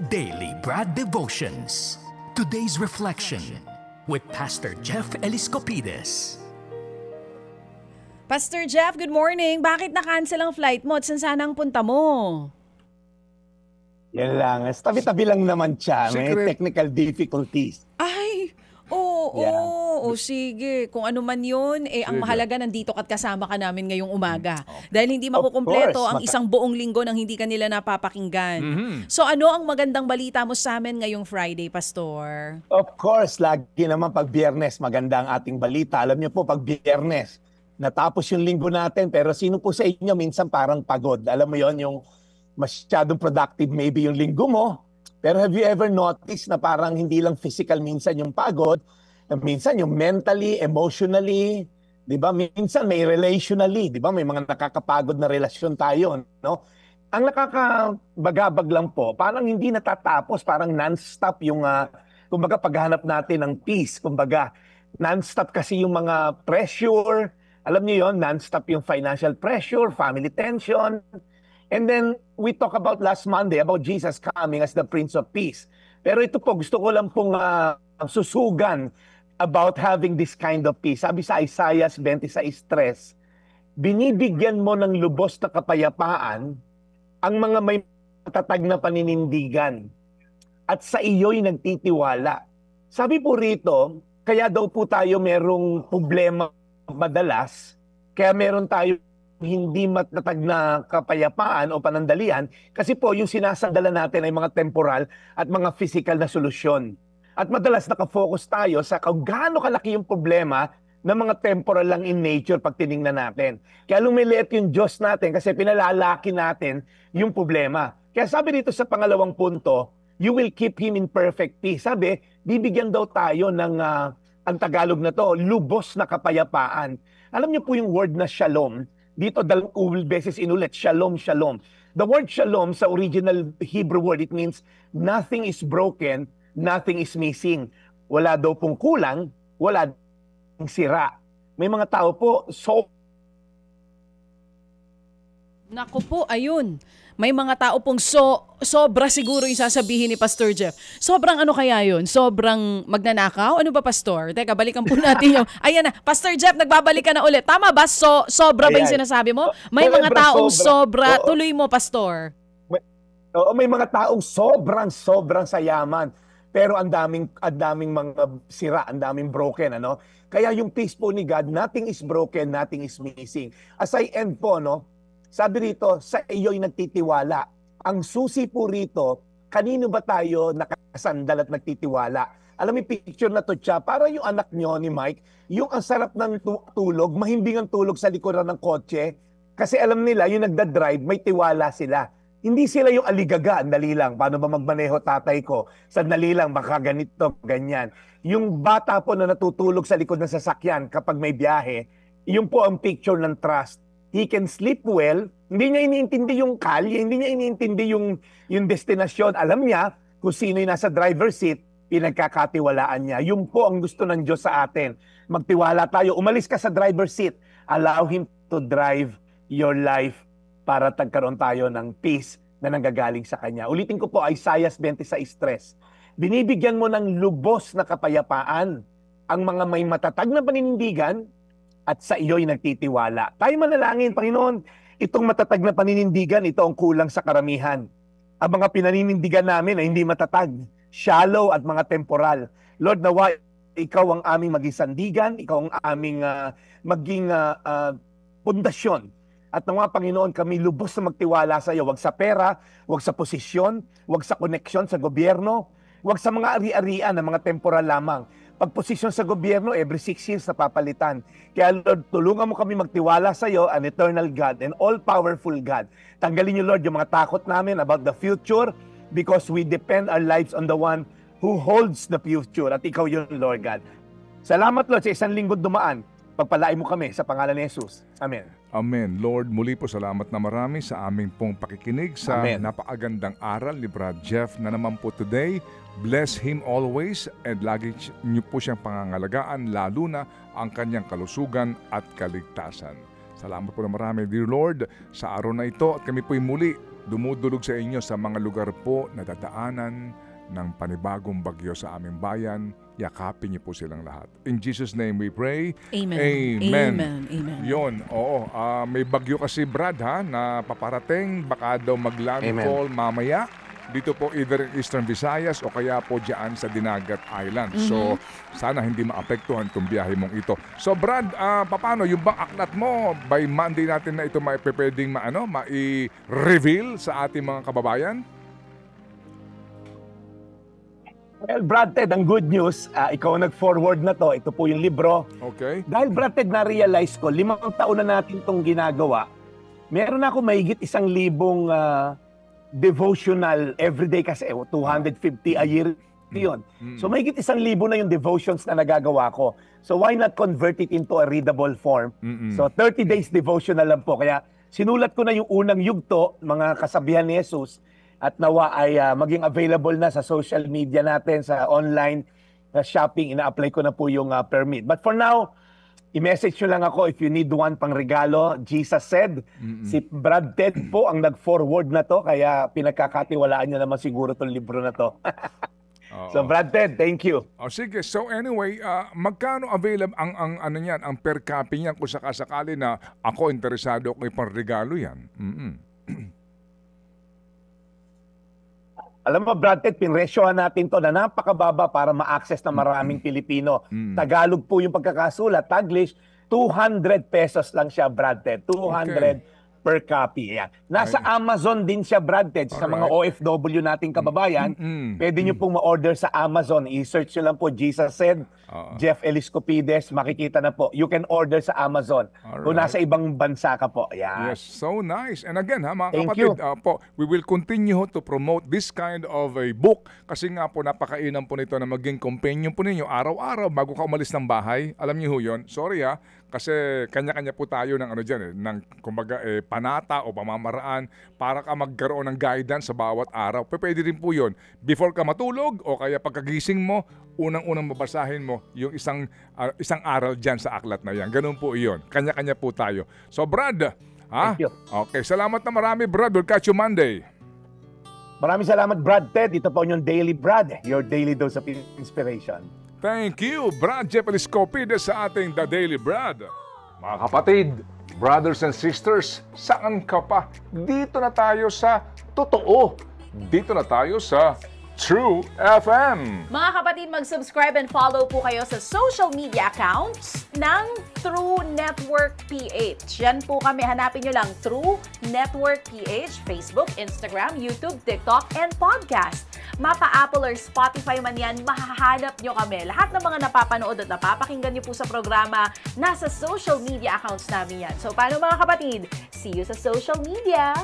Daily Brad Devotions. Today's reflection with Pastor Jeff Eliscopides. Pastor Jeff, good morning. Bakit na-cancel ang flight mo at saan sana ang punta mo? Yan lang. Tabi-tabi lang naman siya. May technical difficulties. Ay, oo, sige. Kung ano man yun, ang mahalaga nandito at kasama ka namin ngayong umaga. Dahil hindi makukumpleto ang isang buong linggo nang hindi ka nila napapakinggan. So ano ang magandang balita mo sa amin ngayong Friday, Pastor? Of course, lagi naman pag Biyernes, maganda ang ating balita. Alam niyo po, pag Biyernes, natapos yung linggo natin, pero sino po sa inyo minsan parang pagod? Alam mo yon, yung masyadong productive maybe yung linggo mo. Pero have you ever noticed na parang hindi lang physical minsan yung pagod, minsan yung mentally, emotionally, 'di ba? Minsan may relationally, 'di ba? May mga nakakapagod na relasyon tayo, no? Ang nakakabagabag lang po, parang hindi natatapos, parang non-stop yung kumbaga paghahanap natin ng peace, kumbaga non-stop kasi yung mga pressure, alam niyo 'yon, non-stop yung financial pressure, family tension. And then, we talk about last Monday, about Jesus coming as the Prince of Peace. Pero ito po, gusto ko lang pong susugan about having this kind of peace. Sabi sa Isaiah 26:3, binibigyan mo ng lubos na kapayapaan ang mga may matatag na paninindigan at sa iyo'y nagtitiwala. Sabi po rito, kaya daw po tayo merong problema madalas, kaya meron tayo hindi matatag na kapayapaan o panandalian kasi po yung sinasandala natin ay mga temporal at mga physical na solusyon. At madalas nakafocus tayo sa kung gaano kalaki yung problema ng mga temporal lang in nature pag tinignan natin. Kaya lumiliit yung Diyos natin kasi pinalalaki natin yung problema. Kaya sabi dito sa pangalawang punto, you will keep Him in perfect peace. Sabi, bibigyan daw tayo ng, ang Tagalog na to, lubos na kapayapaan. Alam niyo po yung word na shalom, dito dalawang beses inulit, shalom, shalom. The word shalom sa original Hebrew word, it means nothing is broken, nothing is missing. Wala daw pong kulang, wala ding sira. May mga tao po, Naku po, ayun. May mga tao pong sobra siguro yung sasabihin ni Pastor Jeff. Sobrang ano kaya yun? Sobrang magnanakaw? Ano ba, Pastor? Teka, balikan po natin yung... Ayan na, Pastor Jeff, nagbabalik ka na ulit. Tama ba? Sobra ba yung sinasabi mo? May mga taong sobra. Tuloy mo, Pastor. Oo, may mga taong sobrang sayaman. Pero ang daming mga sira, ang daming broken, ano? Kaya yung peace po ni God, nothing is broken, nothing is missing. As I end po, no? Sabi rito, sa iyo'y nagtitiwala. Ang susi po rito, kanino ba tayo nakasandal at nagtitiwala? Alam mo, picture na to siya, para yung anak nyo ni Mike, yung ang sarap ng tulog, mahimbing ang tulog sa likuran ng kotse, kasi alam nila, yung nagdadrive, may tiwala sila. Hindi sila yung aligaga, andali lang, paano ba magmaneho tatay ko? Sandali lang, baka ganito, ganyan. Yung bata po na natutulog sa likod ng sasakyan kapag may biyahe, yun po ang picture ng trust. He can sleep well, hindi niya iniintindi yung kalye, hindi niya iniintindi yung destinasyon. Alam niya kung sino yung nasa driver's seat, pinagkakatiwalaan niya. Yun po ang gusto ng Diyos sa atin. Magtiwala tayo. Umalis ka sa driver's seat. Allow Him to drive your life para tagkaroon tayo ng peace na nanggagaling sa Kanya. Ulitin ko po, Isaiah 26:3. Binibigyan mo ng lubos na kapayapaan ang mga may matatag na paninindigan at sa iyo'y nagtitiwala. Tayo manalangin, Panginoon, itong matatag na paninindigan, ito ang kulang sa karamihan. Ang mga pinaninindigan namin ay hindi matatag, shallow at mga temporal. Lord, nawa ikaw ang aming maging sandigan, ikaw ang aming maging pundasyon. At nawa, Panginoon, kami lubos na magtiwala sa iyo, wag sa pera, wag sa posisyon, wag sa koneksyon sa gobyerno, wag sa mga ari-arian na mga temporal lamang. Pagposisyon sa gobyerno, every 6 years napapalitan. Kaya Lord, tulungan mo kami magtiwala sa iyo, an eternal God and all-powerful God. Tanggalin niyo, Lord, yung mga takot namin about the future because we depend our lives on the one who holds the future. At ikaw yun, Lord God. Salamat, Lord, sa isang linggo dumaan. Pagpalain mo kami sa pangalan ni Jesus. Amen. Amen. Lord, muli po salamat na marami sa aming pong pakikinig sa napakagandang aral ni Brad Jeff na naman po today. Bless him always and lagi niyo po siyang pangangalagaan lalo na ang kanyang kalusugan at kaligtasan. Salamat po na marami, dear Lord, sa araw na ito at kami po'y muli dumudulog sa inyo sa mga lugar po na dadaanan ng panibagong bagyo sa aming bayan. Yakapin niyo po silang lahat. In Jesus' name we pray. Amen. Amen. Amen. Amen. Yun, oo. May bagyo kasi, Brad, ha, na paparating. Baka daw maglandfall mamaya. Dito po either in Eastern Visayas o kaya po dyan sa Dinagat Island. So, sana hindi maapektuhan itong biyahe mong ito. So, Brad, paano? Yung bang aklat mo, by Monday natin na ito pwedeng ma-reveal sa ating mga kababayan? Well, Brad Ted, ang good news, ikaw nag-forward na to. Ito po yung libro. Okay. Dahil, Brad Ted, na-realize ko, 5 taon na natin itong ginagawa. Meron ako mahigit 1,000 devotional everyday kasi 250 a year yun. So mahigit 1,000 na yung devotions na nagagawa ko. So why not convert it into a readable form? So 30 days devotional lang po. Kaya sinulat ko na yung unang yugto, mga kasabihan ni Jesus, at nawa ay maging available na sa social media natin, sa online shopping. Ina-apply ko na po yung permit. But for now, i-message nyo lang ako if you need one pang regalo. Jesus said, si Brad Ted po ang nag-forward na to, kaya pinagkakatiwalaan nyo naman siguro itong libro na to. So Brad Ted, thank you. Sige, so anyway, magkano available ang ano niyan, ang per copy niyan kung sakasakali na ako interesado ko ipang regalo yan? Alam mo, Brad Ted, pinresyohan natin to na napakababa para ma-access na maraming Pilipino. Tagalog po yung pagkakasulat. Taglish, 200 pesos lang siya, Brad Ted. 200 per copy. Yan. Nasa Amazon din siya, Brad Ted, sa mga OFW nating kababayan. Pwede nyo pong ma-order sa Amazon. I-search nyo lang po, Jesus Said, Jeff Eliscopides, makikita na po. You can order sa Amazon. Kung nasa ibang bansa ka po. Yan. Yes, so nice. And again, ha, mga kapatid, po, we will continue to promote this kind of a book kasi nga po napakainam po nito na maging companion po ninyo araw-araw bago ka umalis ng bahay. Alam niyo ho yun? Sorry ha, kasi kanya-kanya po tayo ng ano dyan, ng kumbaga panata o pamamaraan para ka magkaroon ng guidance sa bawat araw. Pwede rin po yun. Before ka matulog o kaya pagkagising mo, unang-unang babasahin mo yung isang aral dyan sa aklat na yan. Ganun po iyon. Kanya-kanya po tayo. So Brad, ha? Okay, salamat na marami, Brad. We'll catch you Monday. Maraming salamat, Brad Ted. Ito po yung Daily Brad, your daily dose of inspiration. Thank you, Brad Jeff Eliscopides sa ating The Daily Brad. Mga kapatid, brothers and sisters, saan ka pa? Dito na tayo sa totoo. Dito na tayo sa True FM. Mga kapatid, mag-subscribe and follow po kayo sa social media accounts ng True Network PH. Yan po kami, hanapin nyo lang True Network PH, Facebook, Instagram, YouTube, TikTok, and podcast. Mapa Apple or Spotify man yan, mahahanap nyo kami. Lahat ng mga napapanood at napapakinggan nyo po sa programa, nasa social media accounts namin yan. So paano mga kapatid? See you sa social media!